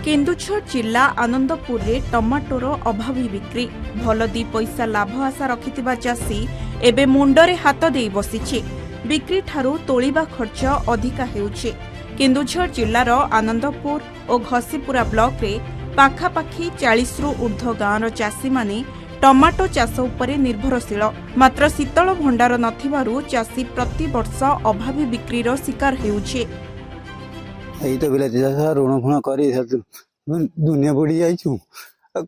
केन्दुझर जिला आनंदपुर रे टमाटोर अभावी बिक्री भल दी पैसा लाभ आशा रखिथिबा चाषी एबे मुंडरे हाथ देई बसिछि। बिक्री ठारू तोलिबा खर्च अधिका हेउछि। केन्दुझर जिल्लार आनंदपुर और घसीपुरा ब्लॉक रे पाखापाखी 40 रु ऊर्ध्व गाँवर चाषी माने टमाटो चाष उपरे निर्भरशील। मात्र शीतल भंडार नथिबारु चाषी प्रति वर्ष अभावी बिक्रीर शिकार हेउछि। ऋण फुण कर दुनिया बढ़ी जाइछु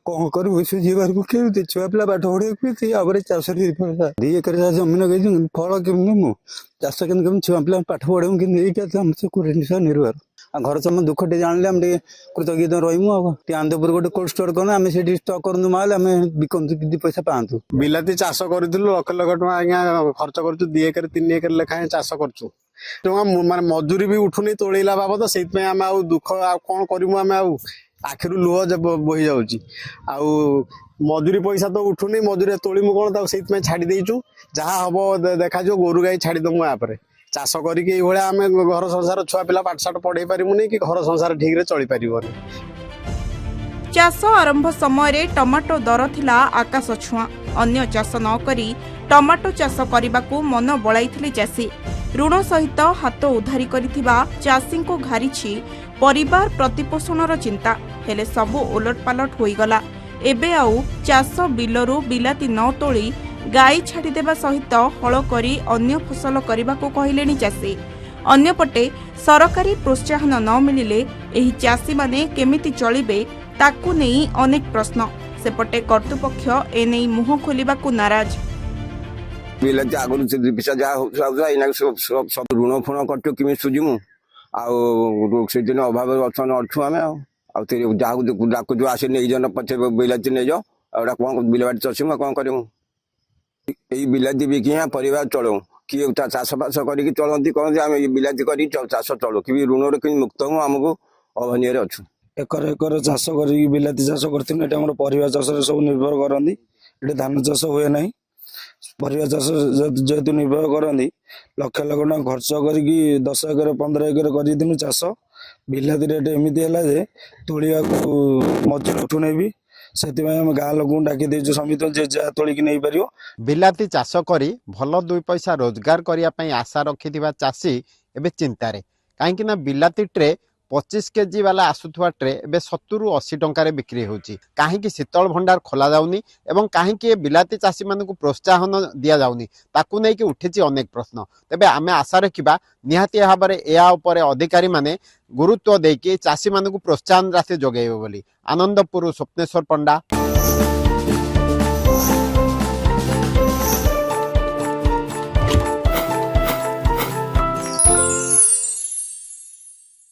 कौन करू सुझीबार को केमती छुआ पिला पाठ पढ़े चाष 2 एकर जमीन लगे फल केमी चाष के छुआ पिला पाठ पढ़े कि निर्भर घर सम दुख टे जान आम कृतज्ञ रहीमु आनंदपुर गोटे कोल्ड स्टोर कर आम से स्टक करूँ माल आम बिकतु कि पैसा पातु बिलाती चाष करूँ लक्ष लक्ष टाँग आज्ञा खर्च कर 2 एकर 3 एकर लेखाएं चाष कर माने मजूरी भी उठुनी तोड़ेला बाबद से आम आ दुख कौन करूँ आम आखिर लुह बही जाऊँगी मजूरी पैसा तो उठुनी मजूरी तोड़मु कौन से छाड़ी देचु जहाँ हम देखा गोरु गाई छाड़देमु यापर चाष करके आम घर संसार छुआ पिला पाठशाठ पढ़े पारूनी कि घर संसार ठीक रे चली पारिबनी। चाष आरंभ समय टमाटो दर थिला आकाश छुआ। अन्य चाष न करी टमाटो चाष करने मन बड़ाई चाषी। ऋण सहित हाथ उधारी करिथिबा चाषी को घारिछि परिवार प्रतिपोषणर चिंता। हेले सबु उलटपालट होईगला। एबे आउ चाष बिलरू बिलाती न तोली गाई छाड़ी देबा सहित हल करी अन्य फसल करबाको कहिलेनी चाषी। अन्यपटे सरकारी प्रोत्साहन न मिलिले एही चाषी माने केमिति चलिबे ताकू नेई अनेक प्रश्न। सेपटे कर्तृपक्ष एनेई मुह खोलिबाकू नाराज। बिलाती आगुरी सब ऋण फुण कर किमी सुझीमु से दिन अभाव अच्छु आम जहाँ डाकुच आसे नहीं जन पचे बिलाती नहीं जाओ कौन बिलबाटी चषीमु कौन करूँ यही बिलाती बिकी हाँ परिवार चलू किए चाष बास कर चलती कहते आम बिलाती कर चाष चलू कि ऋण कि मुक्त हूँ आमको अभानियर अच्छु एकर एकर चाष कर बिलाती चाष कर परिवार चाष सब निर्भर करती ये धान चाष हुए ना परिवार चाष जेहेतु निर्भर करती लक्ष लक्ष टाँग खर्च कर 10 एकर 15 एकर कर चाष बिलाती रेट एमती है तोड़ा मजूर उठू नहीं से गाँ लोक डाकी देचु समित जे जहाँ तोलिकी नहीं पार। बिलाती चाष करी भल 2 पैसा रोजगार करने आशा रखि चाषी एवं चिंतार कहीं बिलाती ट्रे 25 केजी वाला आसुवा ट्रे एवं 70 ରୁ 80 टंकार बिक्री होची। कहीं शीतल भंडार खोला जाउनी एवं कहीं बिलाती चाषी मान प्रोत्साहन दि जाउनी ताकू नहीं कि उठी अनेक प्रश्न। तेबे आमे आशा रखा निहाती भाव में या अधिकारी माने गुरुत्व देकी चाषी मान प्रोत्साहन राशि जोगेबे बोली। आनंदपुर स्वप्नेश्वर पंडा।